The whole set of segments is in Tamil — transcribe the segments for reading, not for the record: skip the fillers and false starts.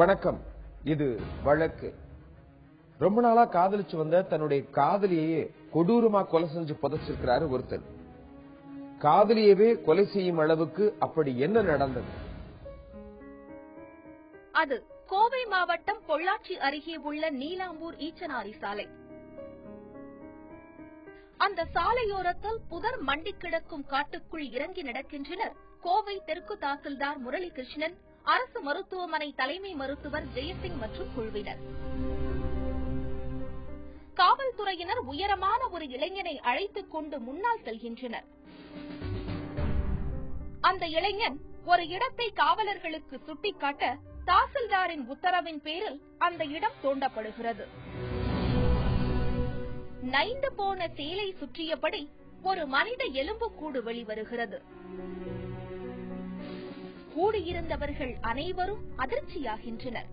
வணக்கம். இது வழக்கு. ரொம்ப நாளா காதலிச்சு வந்த தன்னுடைய காதலியையே கொடூரமா கொலை செஞ்சு புதைச்சிருக்கிறாரு ஒருத்தர். காதலியவே கொலை செய்யும் அளவுக்கு அப்படி என்ன நடந்தது? அது கோவை மாவட்டம் பொள்ளாச்சி அருகே உள்ள நீலாம்பூர் ஈச்சனாரி சாலை. அந்த சாலையோரத்தில் புதர் மண்டி கிடக்கும் காட்டுக்குள் இறங்கி நடக்கின்றனர் கோவை தெற்கு தாசில்தார் முரளிகிருஷ்ணன், அரசு மருத்துவமனை தலைமை மருத்துவர் ஜெயசிங் மற்றும் குழுவினர். காவல்துறையினர் உயரமான ஒரு இளைஞனை அழைத்துக் கொண்டு முன்னால் செல்கின்றனர். அந்த இளைஞன் ஒரு இடத்தை காவலர்களுக்கு சுட்டிக்காட்ட தாசில்தாரின் உத்தரவின் பேரில் அந்த இடம் தோண்டப்படுகிறது. நைந்து போன சேலை சுற்றியபடி ஒரு மனித எலும்புக்கூடு வெளிவருகிறது. கூடியிருந்தவர்கள் அனைவரும் அதிர்ச்சியாகின்றனர்.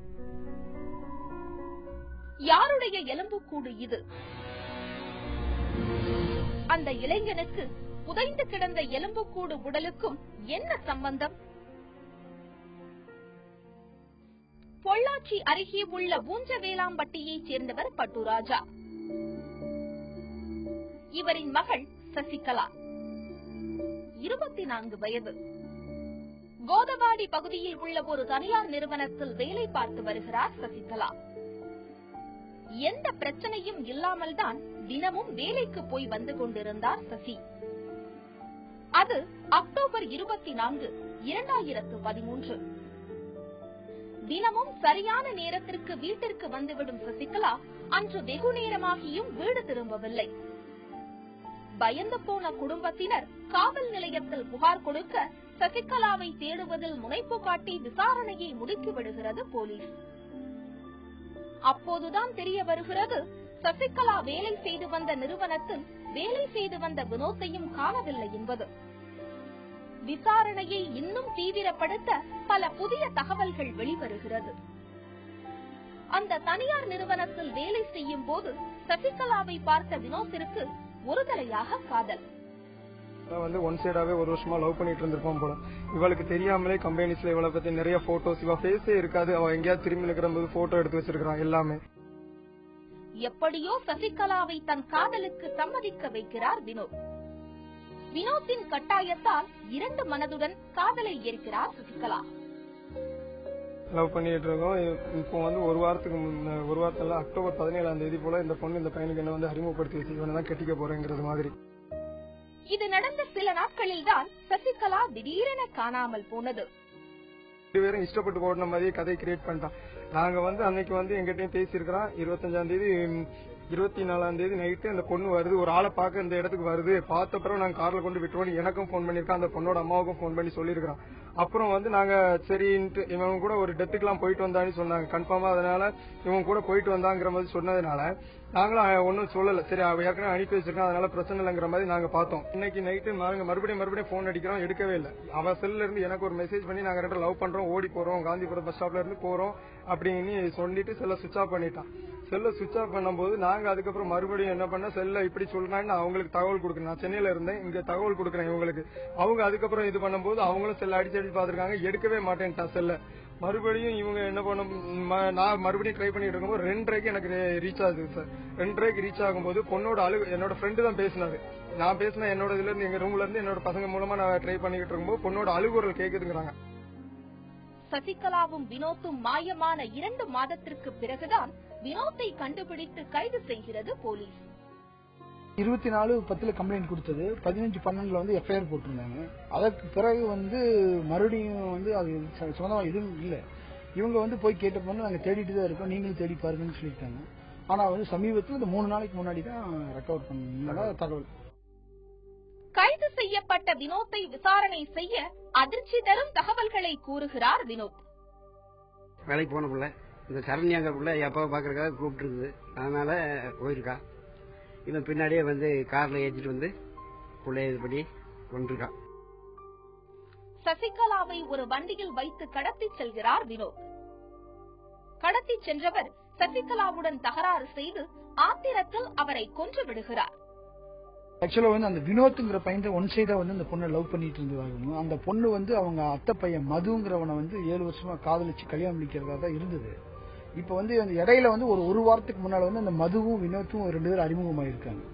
யாருடைய எலும்புக்கூடு இது? அந்த இளைஞனுக்கு புதைந்து கிடந்த எலும்புக்கூடு உடலுக்கும் என்ன சம்பந்தம்? பொள்ளாச்சி அருகே உள்ள ஊஞ்சவேலாம்பட்டியைச் சேர்ந்தவர் பட்டுராஜா. இவரின் மகள் சசிகலா, 24 வயது. கோதவாடி பகுதியில் உள்ள ஒரு தனியார் நிறுவனத்தில் வேலை பார்த்து வருகிறார் சசிகலா. எந்த பிரச்சனையும் இல்லாமல் தான் தினமும் வேலைக்கு போய் வந்து கொண்டிருந்தார் சசி. அது அக்டோபர் 24, 2013. தினமும் சரியான நேரத்திற்கு வீட்டிற்கு வந்துவிடும் சசிகலா அன்று வெகு நேரமாகியும் வீடு திரும்பவில்லை. பயந்து போன குடும்பத்தினர் காவல் நிலையத்தில் புகார் கொடுக்க சசிகலாவை தேடுவதில் முனைப்பு காட்டி விசாரணையை முடுக்கிவிடுகிறது போலீஸ். அப்போதுதான் தெரிய வருகிறது, சசிகலா வேலை செய்து வந்த நிறுவனத்தில் வேலை செய்து வந்த வினோத்தையும் காணவில்லை என்பது. விசாரணையை இன்னும் தீவிரப்படுத்த பல புதிய தகவல்கள் வெளிவருகிறது. அந்த தனியார் நிறுவனத்தில் வேலை செய்யும் போது சசிகலாவை பார்த்த வினோத்திற்கு ஒரு தலையாக காதல். ஒன் சைடாவே ஒரு வருஷமா லவ் பண்ணிட்டு இருந்திருப்போம் போல. இவளுக்கு தெரியாமலே கம்பெனிஸ்ல இவளை பத்தி நிறைய போட்டோஸ், இவ ஃபேஸே இருக்காது, அவ எங்கேயாவது திரும்பி நிக்கிற போது போட்டோ எடுத்து வச்சிருக்கான் எல்லாமே. எப்படியோ சசிகலாவை தன் காதலுக்கு சம்மதிக்க வைக்கிறார் வினோத். வினோத்தின் கட்டாயத்தால் இரண்டு மனதுடன் காதலை ஏற்கிறார் சசிகலா. லவ் பண்ணிட்டு இருக்கோம். இப்போ ஒரு வாரத்துல அக்டோபர் 17 போல இந்த பொண்ணு இந்த பையனுக்கு என்ன அறிமுகப்படுத்தி வச்சு இவனை தான் கட்டிக்க போறேங்கிறது மாதிரி. இது நடந்த சில நாட்களில் தான் சசிகலா திடீரென காணாமல் போனது. வேற இஷ்டப்பட்டு போடுற மாதிரியே கதையை கிரியேட் பண்ணிட்டான். நாங்க அன்னைக்கு எங்கிட்டையும் பேசியிருக்கிறோம். 25 24 நைட்டு அந்த பொண்ணு வருது, ஒரு ஆளை பார்க்க இந்த இடத்துக்கு வருது. பார்த்தப்பறம் நாங்க கார்ல கொண்டு விட்டுருவோம். எனக்கும் போன் பண்ணிருக்கோம், அந்த பொண்ணோட அம்மாவுக்கும் போன் பண்ணி சொல்லிருக்கிறோம். அப்புறம் நாங்க சரின்ட்டு இவங்க கூட ஒரு டெத்துக்குலாம் போயிட்டு வந்தான்னு சொன்னாங்க கன்ஃபார்மா. அதனால இவங்க கூட போயிட்டு வந்தாங்கிற மாதிரி சொன்னதுனால நாங்களும் ஒன்னும் சொல்லல. சரி, அவ ஏற்கனவே அனுப்பி வச்சிருக்கோம், அதனால பிரச்சனை இல்லைங்கிற மாதிரி நாங்க பார்த்தோம். இன்னைக்கு நைட்டு நாங்க மறுபடியும் போன் அடிக்கிறோம், எடுக்கவே இல்லை. அவ செல்ல இருந்து எனக்கு ஒரு மெசேஜ் பண்ணி நாங்க ரெண்டு லவ் பண்றோம், ஓடி போறோம், காந்திபுரம் பஸ் ஸ்டாப்ல இருந்து போறோம் அப்படின்னு சொல்லிட்டு செல்ல சுவிட்ச் ஆஃப் பண்ணிட்டான். செல்ல சுவிட்ச் ஆஃப் பண்ணும்போது நாங்க அதுக்கப்புறம் மறுபடியும் என்ன பண்ண, செல்ல இப்படி சொல்றான்னு அவங்களுக்கு தகவல் கொடுக்குறேன். நான் சென்னையில இருந்தேன், இங்க தகவல் கொடுக்குறேன் இவங்களுக்கு. அவங்க அதுக்கப்புறம் இது பண்ணும்போது அவங்களும் செல்ல அடிச்சு பாத்துருக்காங்க, எடுக்கவே மாட்டேன்ட்டான் செல்ல. மறுபடியும் இவங்க என்ன பண்ண, நான் மறுபடியும் ட்ரை பண்ணிட்டு இருக்கும்போது 2:30 எனக்கு ரீச் ஆகுது சார். 2:30 ரீச் ஆகும்போது பொண்ணோட என்னோட ஃப்ரெண்டு தான் பேசினாரு. நான் பேசினா என்னோட இதுல இருந்து எங்க ரூம்ல இருந்து என்னோட பசங்க மூலமா நான் ட்ரை பண்ணிட்டு இருக்கும்போது பொண்ணோட அழுகுரல் கேக்குதுங்கிறாங்க. சசிகலாவும் வினோத்தும் மாயமான 2 மாதத்திற்கு பிறகுதான் வினோத்தை கண்டுபிடித்து கைது செய்கிறது போலீஸ். 24/10 கம்ப்ளைண்ட் கொடுத்தது, 15/12 எஃப்ஐஆர் போட்டிருந்தாங்க. அதற்கு பிறகு மறுபடியும் அது சொந்தமா எதுவும் இல்லை. இவங்க போய் கேட்ட பொண்ணு நாங்க தேடிட்டு தான் இருக்கோம், நீங்களும் தேடி பாருங்கன்னு சொல்லிட்டாங்க. ஆனா சமீபத்தில் இந்த 3 நாளைக்கு முன்னாடி தான் ரெக்கவர் பண்ண தகவல். கைது செய்யப்பட்ட வினோத்தை விசாரணை செய்ய அதிர்ச்சி தரும் தகவல்களை கூறுகிறார் வினோத். வேலைக்கு போன பிள்ளை இந்த சரண்யாங்கிற பிள்ளை எப்போ பாக்குறதுக்காக கூப்பிட்டு இருக்குது, அதனால போயிருக்கா. இவன் பின்னாடியே கார்ல ஏற்றிட்டு பிள்ளைய இது பண்ணி கொண்டிருக்கான். சசிகலாவை ஒரு வண்டியில் வைத்து கடத்தி செல்கிறார் வினோத். கடத்தி சென்றவர் சசிகலாவுடன் தகராறு செய்து ஆத்திரத்தில் அவரை கொன்று விடுகிறார். ஆக்சுவலா வந்து அந்த வினோத்ங்கிற பையன் ஒன் சைடா வந்து அந்த பொண்ணை லவ் பண்ணிட்டு இருந்ததாகவும், அந்த பொண்ணு வந்து அவங்க அத்தை பையன் மதுங்கிறவனை வந்து 7 வருஷமா காதலிச்சு கல்யாணம் பண்ணிக்கிறதா தான் இருந்தது. இப்ப வந்து அந்த இடையில வந்து ஒரு வாரத்துக்கு முன்னால வந்து அந்த மதுவும் வினோத்தும் 2 பேரும் அறிமுகமாயிருக்காங்க.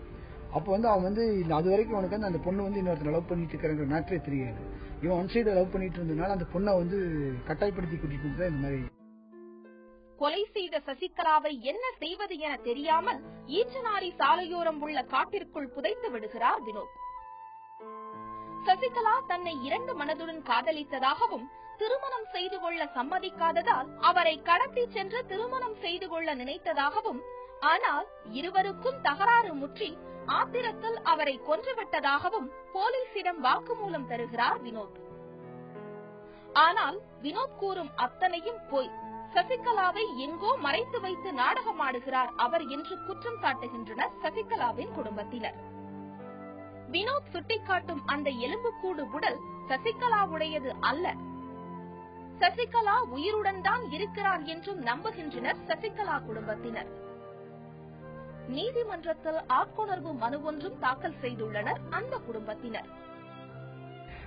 அப்ப வந்து அவன் வந்து அது வரைக்கும் அவனுக்கு வந்து அந்த பொண்ணு வந்து இன்னொருத்தர் லவ் பண்ணிட்டு இருக்கிற மேட்டரே தெரியாது. இவன் ஒன் சைடா லவ் பண்ணிட்டு இருந்ததுனால அந்த பொண்ணை வந்து கட்டாயப்படுத்தி கூட்டிட்டு வந்து இந்த மாதிரி கொலை செய்த சசிகலாவை என்ன செய்வது என தெரியாமல் ஈச்சனாரி சாலையோரம் உள்ள காட்டிற்குள் புதைத்து விடுகிறார் வினோத். சசிகலா தன்னை 2 மனதுடன் காதலித்ததாகவும் திருமணம் செய்து கொள்ள சம்மதிக்காததால் அவரை கடத்தி சென்று திருமணம் செய்து கொள்ள நினைத்ததாகவும், ஆனால் இருவருக்கும் தகராறு முற்றி ஆத்திரத்தில் அவரை கொன்றுவிட்டதாகவும் போலீசிடம் வாக்குமூலம் தருகிறார் வினோத். ஆனால் வினோத் கூறும் அத்தனையும் பொய். சசிகலாவை எங்கோ மறைத்து வைத்து நாடகமாடுகிறார் அவர் என்று குற்றம் சாட்டுகின்றனர் சசிகலாவின் குடும்பத்தினர். வினோத் சுட்டிக்காட்டும் அந்த எலும்புக்கூடு உடல் சசிகலாவுடையது அல்ல. சசிகலா உயிருடன் தான் இருக்கிறார் என்றும் நம்புகின்றனர் சசிகலா குடும்பத்தினர். நீதிமன்றத்தில் ஆட்கொணர்வு மனு ஒன்றும் தாக்கல் செய்துள்ளனர் அந்த குடும்பத்தினர்.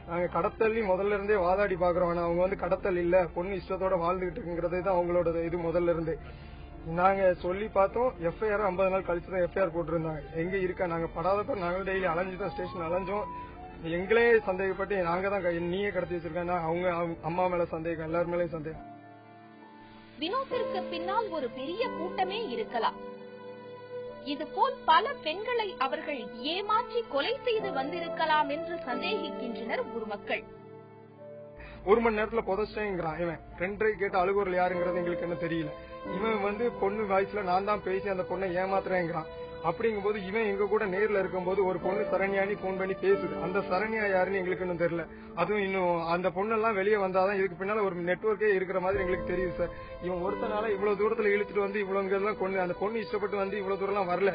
நாங்க கடத்தல் முதல்ல இருந்தே வாதாடி பாக்குறோம். அவங்க வந்து கடத்தல் இல்ல, பொண்ணு இஷ்டத்தோட வாழ்ந்துகிட்டு இருக்குங்கிறது தான் அவங்களோட இது முதல்ல இருந்து. நாங்க சொல்லி பார்த்தோம். எஃப்ஐஆர் 50 நாள் கழிச்சுதான் எஃப்ஐஆர் போட்டிருந்தாங்க. எங்க இருக்கா நாங்க படாதப்ப நாங்களும் டெய்லி அலைஞ்சுதான் ஸ்டேஷன் அலைஞ்சோம். எங்களே சந்தேகப்பட்டு நாங்க தான் நீயே கடத்தி வச்சிருக்கா, அவங்க அம்மா மேல சந்தேகம், எல்லாரும் மேலயும் சந்தேகம். வினோத்திற்கு பின்னால் ஒரு பெரிய கூட்டமே இருக்கலாம். இதுபோல் பல பெண்களை அவர்கள் ஏமாற்றி கொலை செய்து வந்திருக்கலாம் என்று சந்தேகிக்கின்றனர் ஊர் மக்கள். 1 மணி நேரத்துல புதைச்சிட்டேங்கிறான் இவன். 2 கேட்டு அழுகுறல் யாருங்கிறது எங்களுக்கு என்ன தெரியல. இவன் வந்து பொண்ணு வாய்ஸ்ல நான் தான் பேசி அந்த பொண்ணை ஏமாத்துறேங்கிறான். அப்படிங்கும்போது இவன் எங்க கூட நேர்ல இருக்கும்போது ஒரு பொண்ணு சரண்யானி போன் பண்ணி பேசுது. அந்த சரண்யா யாருன்னு எங்களுக்கு இன்னும் தெரியல. அதுவும் இன்னும் அந்த பொண்ணெல்லாம் வெளியே வந்தாதான் இதுக்கு பின்னால ஒரு நெட்வொர்க்கே இருக்கிற மாதிரி எங்களுக்கு தெரியுது சார். இவன் ஒருத்தனால இவ்வளவு தூரத்துல இழுத்துட்டு வந்து இவ்வளவு கொண்டு அந்த பொண்ணு இஷ்டப்பட்டு வந்து இவ்வளவு தூரம் எல்லாம் வரல.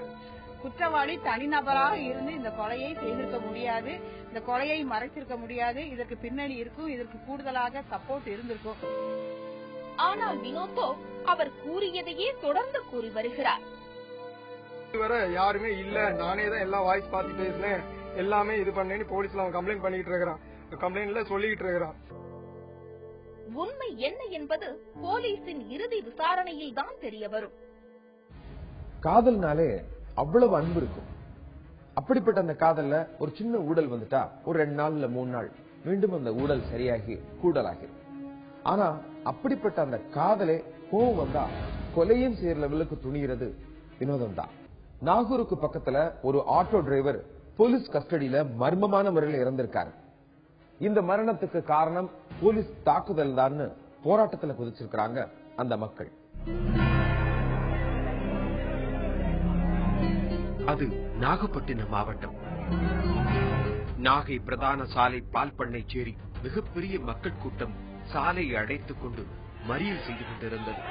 குற்றவாளி தனிநபராக இருந்து இந்த கொலையை செய்திருக்க முடியாது, இந்த கொலையை மறைத்திருக்க முடியாது. இதற்கு பின்னணி இருக்கும், இதற்கு கூடுதலாக சப்போர்ட் இருந்திருக்கும். ஆனால் வினோத்தோ அவர் கூறியதையே தொடர்ந்து கூறி வருகிறார். இதுவரை யாருமே இல்ல, நானே தான் எல்லா வாய்ஸ் பார்த்து பேசினேன், எல்லாமே இது பண்ணேன்னு போலீஸ்ல அவன் கம்ப்ளைண்ட் பண்ணிட்டு இருக்கிறான். கம்ப்ளைண்ட்ல சொல்லிட்டு இருக்கிறான். உண்மை என்ன என்பது போலீசின் இறுதி விசாரணையில் தான் தெரிய வரும். காதல்னாலே அவ்வளவு அன்பு இருக்கும். அப்படிப்பட்ட அந்த காதல்ல ஒரு சின்ன ஊடல் வந்துட்டா ஒரு 2 நாள் இல்ல 3 நாள் மீண்டும் அந்த ஊடல் சரியாகி கூடலாகி. ஆனா அப்படிப்பட்ட அந்த காதலே கோவம் வந்தா கொலையும் செய்யற லெவலுக்கு துணிகிறது வினோதம் தான். நாகூருக்கு பக்கத்துல ஒரு ஆட்டோ டிரைவர் போலீஸ் கஸ்டடியில மர்மமான முறையில் இறந்திருக்காரு. இந்த மரணத்துக்கு காரணம் போலீஸ் தாக்குதல் தான் போராட்டத்தில் குதிச்சிருக்காங்க அந்த மக்கள். அது நாகப்பட்டினம் மாவட்டம். நாகை பிரதான சாலை பால் பண்ணை சேரி மிகப்பெரிய மக்கள் கூட்டம் சாலையை அடைத்துக் கொண்டு மறியல் செய்து கொண்டிருந்தது.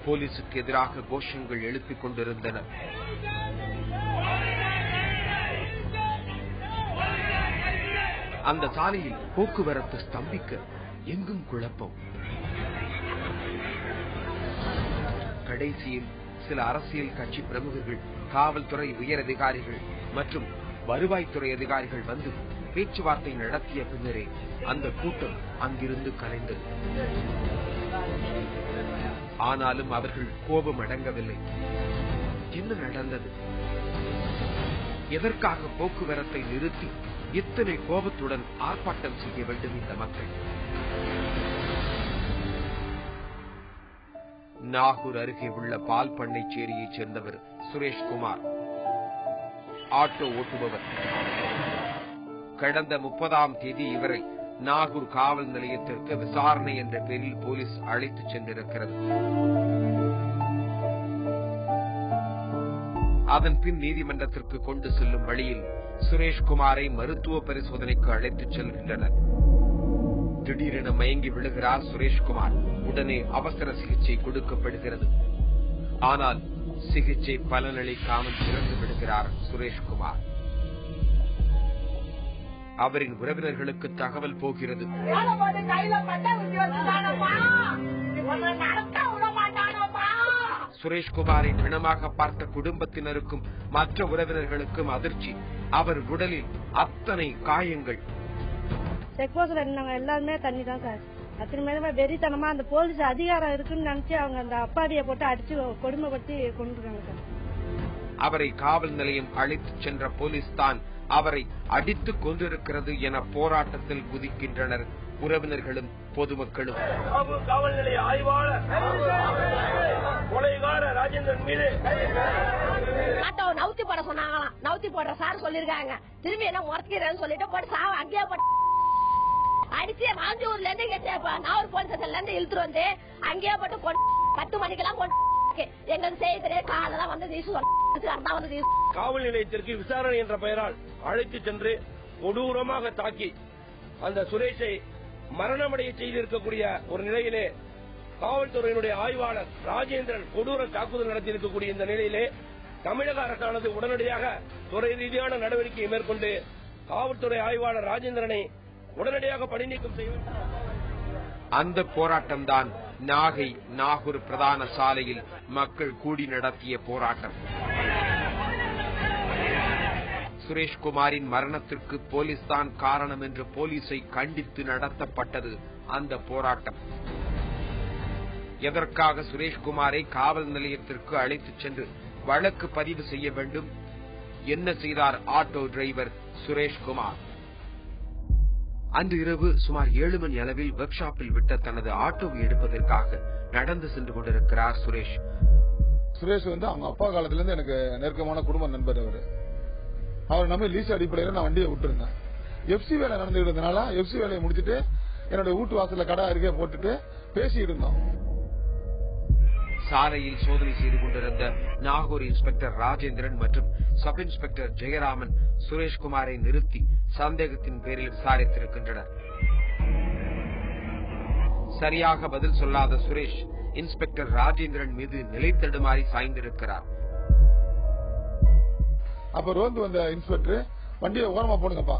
போலீசுக்கு எதிராக கோஷங்கள் எழுப்பிக் கொண்டிருந்தனர். அந்த சாலையில் போக்குவரத்து ஸ்தம்பிக்க எங்கும் குழப்பம். கடைசியில் சில அரசியல் கட்சி பிரமுகர்கள், காவல்துறை உயர் அதிகாரிகள் மற்றும் வருவாய்த்துறை அதிகாரிகள் வந்து பேச்சுவார்த்தை நடத்திய பின்னரே அந்த கூட்டம் அங்கிருந்து கலைந்தது. ஆனாலும் அவர்கள் கோபம் அடங்கவில்லை. என்ன நடந்தது? எதற்காக போக்குவரத்தை நிறுத்தி இத்தனை கோபத்துடன் ஆர்ப்பாட்டம் செய்ய வேண்டும் இந்த மக்கள்? நாகூர் அருகே உள்ள பால் பண்ணை சேரியைச் சேர்ந்தவர் சுரேஷ்குமார், ஆட்டோ ஓட்டுபவர். கடந்த 30ஆம் தேதி இவரை நாகூர் காவல் நிலையத்திற்கு விசாரணை என்ற பெயரில் போலீஸ் அழைத்துச் சென்றிருக்கிறது. அதன் பின் நீதிமன்றத்திற்கு கொண்டு செல்லும் வழியில் சுரேஷ்குமாரை மருத்துவ பரிசோதனைக்கு அழைத்துச் செல்கின்றனர். திடீரென மயங்கி விழுகிறார் சுரேஷ்குமார். உடனே அவசர சிகிச்சை கொடுக்கப்படுகிறது. ஆனால் சிகிச்சை பலனளிக்காமல் இறந்து விடுகிறார் சுரேஷ்குமார். அவரின் உறவினர்களுக்கு தகவல் போகிறது. சுரேஷ்குமாரை பிணமாக பார்த்த குடும்பத்தினருக்கும் மற்ற உறவினர்களுக்கும் அதிர்ச்சி. அவர் உடலில் அத்தனை காயங்கள். செக் போஸ்ட்ல இருந்தாங்க எல்லாருமே தண்ணி தான் சார். அத்தனை மேலுமே வெறித்தனமா அந்த போலீஸ் அதிகாரம் இருக்குன்னு நினைச்சு அவங்க அந்த அப்பாடியை போட்டு அடிச்சு கொடுமைப்படுத்தி கொண்டுருக்காங்க சார். அவரை காவல் நிலையம் அழைத்துச் சென்ற போலீஸ் தான் அவரை அடித்துக் கொண்டிருக்கிறது என போராட்டத்தில் குதிக்கின்றனர் உறவினர்களும் பொதுமக்களும். காவல் நிலைய ஆய்வாளர் கொலைகார ராஜேந்திரன் மீது ஆட்டோவை நவுத்தி போட சொன்னாங்களாம். நவுத்தி போடுற சார் சொல்லிருக்காங்க. திரும்பி என்ன முறைக்கிறேன்னு சொல்லிட்டு போட்டு சாவ அங்கேயே போட்டு அடிச்சு மாஞ்சூர்ல இருந்து நாகூர் போலீஸ் ஸ்டேஷன்ல இருந்து இழுத்துட்டு வந்து அங்கேயே போட்டு 10 மணிக்கெல்லாம் போட்டு எங்களுக்கு செய்ய தெரியாது. காலெல்லாம் வந்து காவல் நிலையத்திற்கு விசாரணை என்ற பெயரால் அழைத்து சென்று கொடூரமாக தாக்கி அந்த சுரேஷை மரணமடைய செய்திருக்கக்கூடிய ஒரு நிலையிலே காவல்துறையினுடைய ஆய்வாளர் ராஜேந்திரன் கொடூர தாக்குதல் நடத்தியிருக்கக்கூடிய இந்த நிலையிலே தமிழக அரசானது உடனடியாக துறை ரீதியான நடவடிக்கையை மேற்கொண்டு காவல்துறை ஆய்வாளர் ராஜேந்திரனை உடனடியாக பணி நீக்கம் செய்ய வேண்டும். அந்த போராட்டம் தான் நாகை நாகூர் பிரதான சாலையில் மக்கள் கூடி நடத்திய போராட்டம். சுரேஷ்குமாரின் மரணத்திற்கு போலீஸ் தான் காரணம் என்று போலீஸை கண்டித்து நடத்தப்பட்டது அந்த போராட்டம். எதற்காக சுரேஷ்குமாரை காவல் நிலையத்திற்கு அழைத்துச் சென்று வழக்கு பதிவு செய்ய வேண்டும்? என்ன செய்தார் ஆட்டோ டிரைவர் சுரேஷ்குமார்? அன்று இரவு சுமார் 7 மணி அளவில் ஒர்க் ஷாப்பில் விட்ட தனது ஆட்டோவை எடுப்பதற்காக நடந்து சென்று கொண்டிருக்கிறார் சுரேஷ். சுரேஷ் அவங்க அப்பா காலத்துல இருந்து எனக்கு நெருக்கமான குடும்ப நண்பர். அவர் நம்ம லீஸ் அடிப்படையில நான் வண்டியை விட்டுருந்தேன். எஃப்சி வேலை நடந்துட்டு இருந்தனால எஃப்சி வேலையை முடிச்சுட்டு என்னுடைய வீட்டு வாசல்ல கடை அருகே போட்டுட்டு பேசிட்டு இருந்தோம். சாலையில் சோதனை செய்து கொண்டிருந்த நாகூர் இன்ஸ்பெக்டர் ராஜேந்திரன் மற்றும் சப் இன்ஸ்பெக்டர் ஜெயராமன் சுரேஷ்குமாரை நிறுத்தி சந்தேகத்தின் பேரில் விசாரித்திருக்கின்றனர். சரியாக பதில் சொல்லாத சுரேஷ் இன்ஸ்பெக்டர் ராஜேந்திரன் மீது நிலை தடுமாறி சாய்ந்திருக்கிறார். அப்ப ரோந்து வந்த இன்ஸ்பெக்டர் வண்டியை ஓரமா போடுங்கப்பா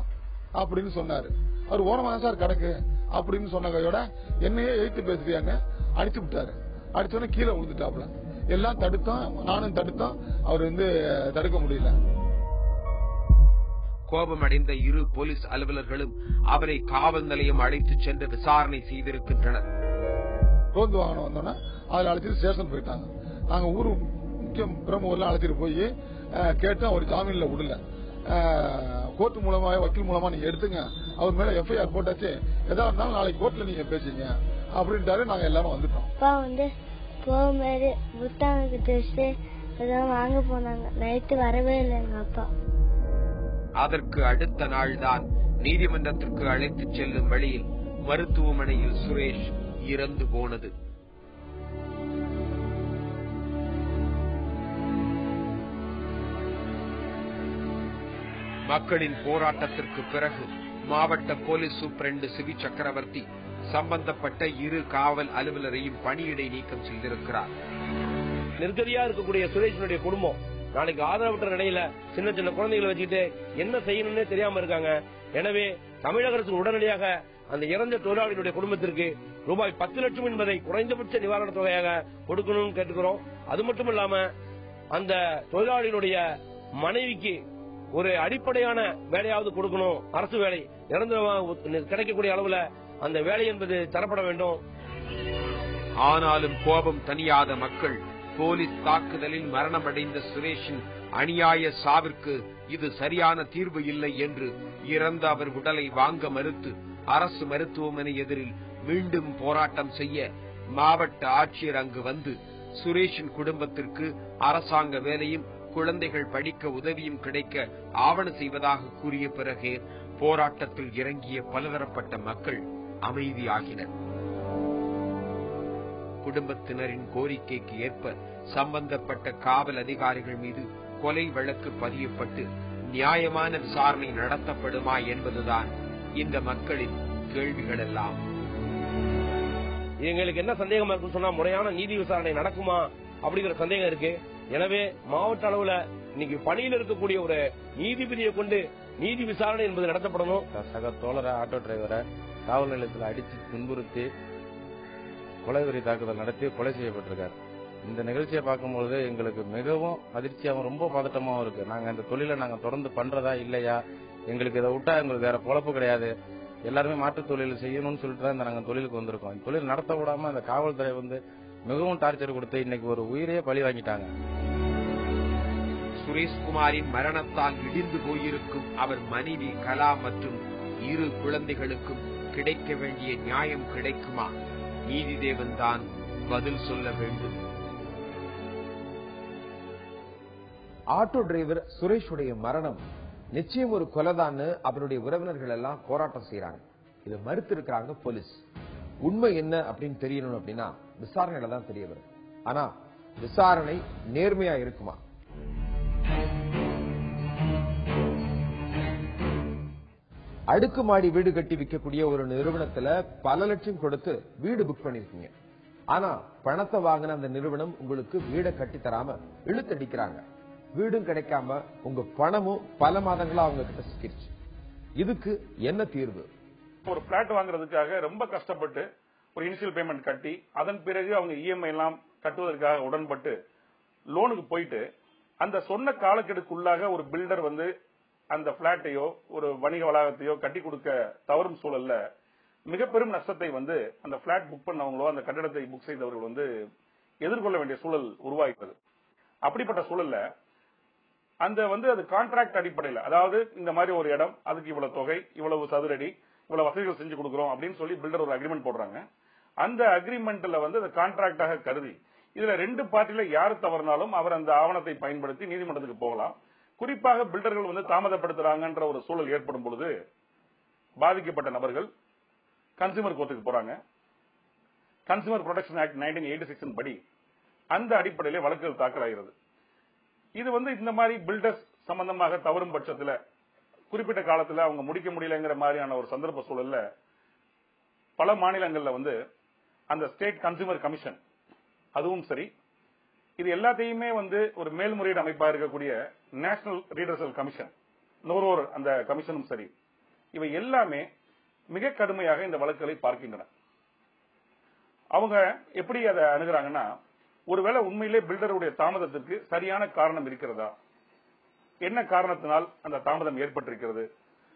அப்படின்னு சொன்னாரு. அவர் ஓரமா தான் சார் கிடக்கு அப்படின்னு சொன்ன கையோட என்னையே எழுத்து பேசுறியாங்க அடிச்சு விட்டாரு. அடிச்சோடனே கீழே விழுந்துட்டாப்ல. எல்லாம் தடுத்தோம், நானும் தடுத்தோம். அவர் தடுக்க முடியல. கோபமடைந்த இரு போலீஸ் அலுவலர்களும் அவரை காவல் நிலையம் அழைத்துச் சென்று விசாரணை செய்திருக்கின்றனர். ரோந்து வாகனம் வந்தோன்னா அதுல அழைச்சிட்டு ஸ்டேஷன் போயிட்டாங்க. நாங்க ஊரு முக்கிய பிரமுகர்லாம் அழைச்சிட்டு போய் கேட்டோம். அவர் ஜாமீன்ல விடல. கோர்ட் மூலமா வக்கீல் மூலமா நீங்க எடுத்துங்க, அவர் மேல எஃப்ஐஆர் போட்டாச்சு, எதா இருந்தாலும் நாளைக்கு கோர்ட்ல நீங்க பேசுங்க அப்படின்ட்டாரு. நாங்க எல்லாரும் வந்துட்டோம். அப்பா போகும்போது புத்தாங்க வச்சுட்டு வாங்க போனாங்க. நைட்டு வரவே இல்லை எங்க அப்பா. அதற்கு அடுத்த நாள்தான் நீதிமன்றத்திற்கு அழைத்துச் செல்லும் வழியில் மருத்துவமனையில் சுரேஷ் இறந்து போனது. மக்களின் போராட்டத்திற்கு பிறகு மாவட்ட போலீஸ் சூப்பரண்டு சிவி சக்கரவர்த்தி சம்பந்தப்பட்ட இரு காவல் அலுவலரையும் பணியிடை நீக்கம் செய்திருக்கிறார். நெருக்கடியா இருக்கக்கூடிய சுரேஷனுடைய குடும்பம் நாளைக்கு ஆதரவற்ற நிலையில சின்ன சின்ன குழந்தைகளை வச்சுக்கிட்டு என்ன செய்யணும்னே தெரியாம இருக்காங்க. எனவே தமிழக அரசு உடனடியாக அந்த இறந்த தொழிலாளிகளுடைய குடும்பத்திற்கு ரூபாய் 10 லட்சம் என்பதை குறைந்தபட்ச நிவாரண தொகையாக கொடுக்கணும்னு கேட்டுக்கிறோம். அது மட்டும் இல்லாம அந்த தொழிலாளிகளுடைய மனைவிக்கு ஒரு அடிப்படையான வேலையாவது கொடுக்கணும். அரசு வேலை நிரந்தரமாக கிடைக்கக்கூடிய அளவுல அந்த வேலை என்பது தரப்பட வேண்டும். ஆனாலும் கோபம் தணியாத மக்கள் போலீஸ் தாக்குதலில் மரணமடைந்த சுரேஷின் அநியாய சாவிற்கு இது சரியான தீர்வு இல்லை என்று இறந்த அவர் உடலை வாங்க மறுத்து அரசு மருத்துவமனை எதிரில் மீண்டும் போராட்டம் செய்ய மாவட்ட ஆட்சியர் அங்கு வந்து சுரேஷின் குடும்பத்திற்கு அரசாங்க வேலையும் குழந்தைகள் படிக்க உதவியும் கிடைக்க ஆவண செய்வதாக கூறிய பிறகே போராட்டத்தில் இறங்கிய பலதரப்பட்ட மக்கள் அமைதியாகினர். குடும்பத்தினரின் கோரிக்கைக்கு ஏற்ப சம்பந்தப்பட்ட காவல் அதிகாரிகள் மீது கொலை வழக்கு பதியப்பட்டு நியாயமான விசாரணை நடத்தப்படுமா என்பதுதான் இந்த மக்களின் கேள்விகள் எல்லாம். எங்களுக்கு என்ன சந்தேகமா இருக்குன்னு சொன்னா முறையான நீதி விசாரணை நடக்குமா அப்படிங்கிற சந்தேகம் இருக்கு. எனவே மாவட்ட அளவுல இன்னைக்கு பணியில் இருக்கக்கூடிய ஒரு நீதிபதியை கொண்டு நீதி விசாரணை என்பது நடத்தப்படணும். சக தோழர ஆட்டோ டிரைவரை காவல் நிலையத்தில் அடிச்சு துன்புறுத்தி கொலைவெறி தாக்குதல் நடத்தி கொலை செய்யப்பட்டிருக்காரு. இந்த நிகழ்ச்சியை பார்க்கும்போது எங்களுக்கு மிகவும் அதிர்ச்சியாகவும் ரொம்ப பதட்டமாகவும் இருக்கு. நாங்க இந்த தொழிலை நாங்க தொடர்ந்து பண்றதா இல்லையா, எங்களுக்கு இதை விட்டா எங்களுக்கு வேற பொழப்பு கிடையாது, எல்லாருமே மாற்றுத் தொழில் செய்யணும்னு சொல்லிட்டு தான் நாங்க தொழிலுக்கு வந்திருக்கோம். இந்த தொழில் நடத்த விடாம அந்த காவல்துறை மிகவும் டார்ச்சர் கொடுத்து இன்னைக்கு ஒரு உயிரையே பழி வாங்கிட்டாங்க. சுரேஷ்குமாரின் மரணத்தால் இடிந்து போயிருக்கும் அவர் மனைவி கலா மற்றும் 2 குழந்தைகளுக்கும் கிடைக்க வேண்டிய நியாயம் கிடைக்குமா? நீதிதேவன் தான் பதில் சொல்ல வேண்டும். ஆட்டோ டிரைவர் சுரேஷுடைய மரணம் நிச்சயம் ஒரு கொலைதான்னு அவருடைய உறவினர்கள் எல்லாம் போராட்டம் செய்யறாங்க. இதை மறுத்து இருக்கிறாங்க போலீஸ். உண்மை என்ன அப்படின்னு தெரியணும் அப்படின்னா விசாரணையில தான் தெரிய வரும். ஆனா விசாரணை நேர்மையா இருக்குமா? அடுக்குமாடி வீடு கட்டி விற்கக்கூடிய ஒரு நிறுவனத்துல பல லட்சம் கொடுத்து வீடு புக் பண்ணிருக்கீங்க. ஆனா பணத்தை வாங்கின அந்த நிறுவனம் உங்களுக்கு வீடை கட்டி தராம இழுத்தடிக்கிறாங்க. வீடும் கிடைக்காம உங்க பணமும் பல மாதங்களா அவங்க கிட்ட சிக்கிருச்சு. இதுக்கு என்ன தீர்வு? ஒரு பிளாட் வாங்குறதுக்காக ரொம்ப கஷ்டப்பட்டு ஒரு இனிஷியல் பேமெண்ட் கட்டி அதன் பிறகு அவங்க இஎம்ஐ எல்லாம் கட்டுவதற்காக உடன்பட்டு லோனுக்கு போயிட்டு அந்த சொன்ன காலக்கெடுக்குள்ளாக ஒரு பில்டர் அந்த பிளாட்டையோ ஒரு வணிக வளாகத்தையோ கட்டி கொடுக்க தவறும் சூழல்ல மிக பெரும் நஷ்டத்தை அந்த பிளாட் புக் பண்ணவங்களோ அந்த கட்டடத்தை புக் செய்தவர்கள் எதிர்கொள்ள வேண்டிய சூழல் உருவாகிறது. அப்படிப்பட்ட சூழல்ல அது கான்ட்ராக்ட் அடிப்படையில், அதாவது இந்த மாதிரி ஒரு இடம், அதுக்கு இவ்வளவு தொகை, இவ்வளவு சதுரடி, இவ்வளவு வசதிகள் செஞ்சு கொடுக்கிறோம் அப்படின்னு சொல்லி பில்டர் ஒரு அக்ரிமெண்ட் போடுறாங்க. அந்த அக்ரிமெண்ட்ல அது கான்ட்ராக்டாக கருதி இதுல 2 பார்ட்டில யாரு தவறினாலும் அவர் அந்த ஆவணத்தை பயன்படுத்தி நீதிமன்றத்துக்கு போகலாம். குறிப்பாக பில்டர்கள் தாமதப்படுத்துறாங்கன்ற ஒரு சூழல் ஏற்படும் பொழுது பாதிக்கப்பட்ட நபர்கள் கன்சியூமர் கோர்ட்டுக்கு போறாங்க. கன்சியூமர் ப்ரொடெக்ஷன் ஆக்ட் 1986 படி அந்த அடிப்படையிலே வழக்குகள் தாக்கல் ஆகிறது. இது இந்த மாதிரி பில்டர்ஸ் சம்பந்தமாக தவறும் பட்சத்தில் குறிப்பிட்ட காலத்தில் அவங்க முடிக்க முடியலங்கிற மாதிரியான ஒரு சந்தர்ப்ப சூழல்ல பல மாநிலங்கள்ல அந்த ஸ்டேட் கன்சியூமர் கமிஷன் அதுவும் சரி, இது எல்லாத்தையுமே ஒரு மேல்முறையீடு அமைப்பா இருக்கக்கூடிய நேஷனல் ரீடர்சல் கமிஷன், நுகர்வோர் அந்த கமிஷனும் சரி, இவை எல்லாமே மிக கடுமையாக இந்த வழக்குகளை பார்க்கின்றன. அவங்க எப்படி அதை அணுகுறாங்கன்னா, ஒருவேளை உண்மையிலே பில்டருடைய தாமதத்திற்கு சரியான காரணம் இருக்கிறதா, என்ன காரணத்தினால் அந்த தாமதம் ஏற்பட்டிருக்கிறது,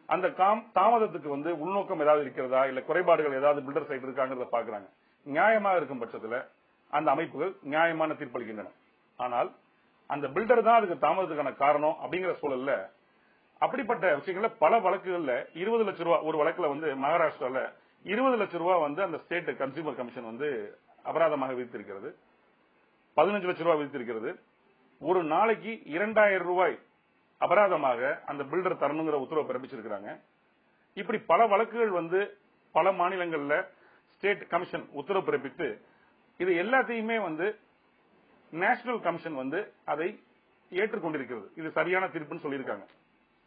அந்த தாமதத்துக்கு உள்நோக்கம் ஏதாவது இருக்கிறதா, இல்ல குறைபாடுகள் ஏதாவது பில்டர் சைடு இருக்காங்கிறத பாக்குறாங்க. நியாயமாக இருக்கும் பட்சத்தில் அந்த அமைப்புகள் நியாயமான தீர்ப்பளிக்கின்றன. ஆனால் அந்த பில்டர் தான் அதுக்கு தாமதத்துக்கான காரணம் அப்படிங்கிற சூழல்ல அப்படிப்பட்ட விஷயங்கள்ல பல வழக்குகள்ல 20 லட்சம் ரூபாய், ஒரு வழக்குல மகாராஷ்டிரால 20 லட்சம் ரூபாய் அந்த ஸ்டேட் கன்சியூமர் கமிஷன் அபராதமாக விதித்திருக்கிறது. 15 லட்சம் ரூபாய் விதித்திருக்கிறது. ஒரு நாளைக்கு 2000 ரூபாய் அபராதமாக அந்த பில்டர் தரணுங்கிற உத்தரவு பிறப்பிச்சிருக்கிறாங்க. இப்படி பல வழக்குகள் பல மாநிலங்கள்ல ஸ்டேட் கமிஷன் உத்தரவு பிறப்பித்து இது எல்லாத்தையுமே நேஷனல் கமிஷன் அதை ஏற்றுக்கொண்டிருக்கிறது. இது சரியான தீர்ப்புன்னு சொல்லியிருக்காங்க.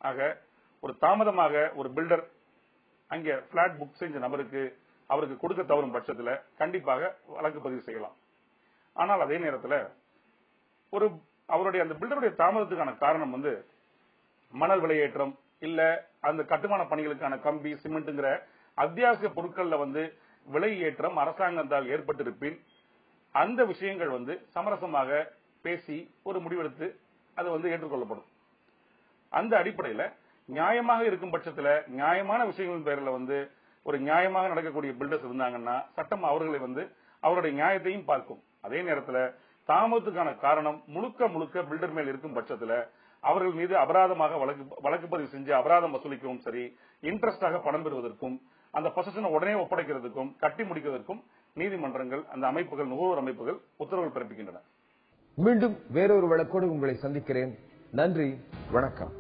ஆக ஒரு தாமதமாக ஒரு பில்டர் அங்கே பிளாட் புக் செஞ்ச நபருக்கு அவருக்கு கொடுக்க தவறும் பட்சத்தில் கண்டிப்பாக வழக்கு பதிவு செய்யலாம். ஆனால் அதே நேரத்தில் அவருடைய அந்த பில்டருடைய தாமதத்துக்கான காரணம் மணல் விலையேற்றம், இல்ல அந்த கட்டுமான பணிகளுக்கான கம்பி, சிமெண்ட்ங்கிற அத்தியாவசிய பொருட்கள்ல விலை ஏற்றம் அரசாங்கத்தால் ஏற்பட்டிருப்பின் அந்த விஷயங்கள் சமரசமாக பேசி ஒரு முடிவெடுத்து அது ஏற்றுக்கொள்ளப்படும். அந்த அடிப்படையில் நியாயமாக இருக்கும் பட்சத்தில் நியாயமான விஷயங்களின் பேரில் ஒரு நியாயமாக நடக்கக்கூடிய பில்டர்ஸ் இருந்தாங்கன்னா சட்டம் அவர்களை அவருடைய நியாயத்தையும் பார்க்கும். அதே நேரத்தில் தாமதத்துக்கான காரணம் முழுக்க பில்டர் மேல் இருக்கும் பட்சத்தில் அவர்கள் மீது அபராதமாக வழக்கு பதிவு செஞ்சு அபராதம் வசூலிக்கவும் சரி, இன்ட்ரெஸ்டாக பணம் பெறுவதற்கும் அந்த பொசிஷனை உடனே ஒப்படைக்கிறதுக்கும் கட்டி முடிக்கிறதுக்கும் நீதிமன்றங்கள், அந்த அமைப்புகள், நுகர்வோர் அமைப்புகள் உத்தரவுகள் பிறப்பிக்கின்றன. மீண்டும் வேறொரு வழக்கோடு உங்களை சந்திக்கிறேன். நன்றி, வணக்கம்.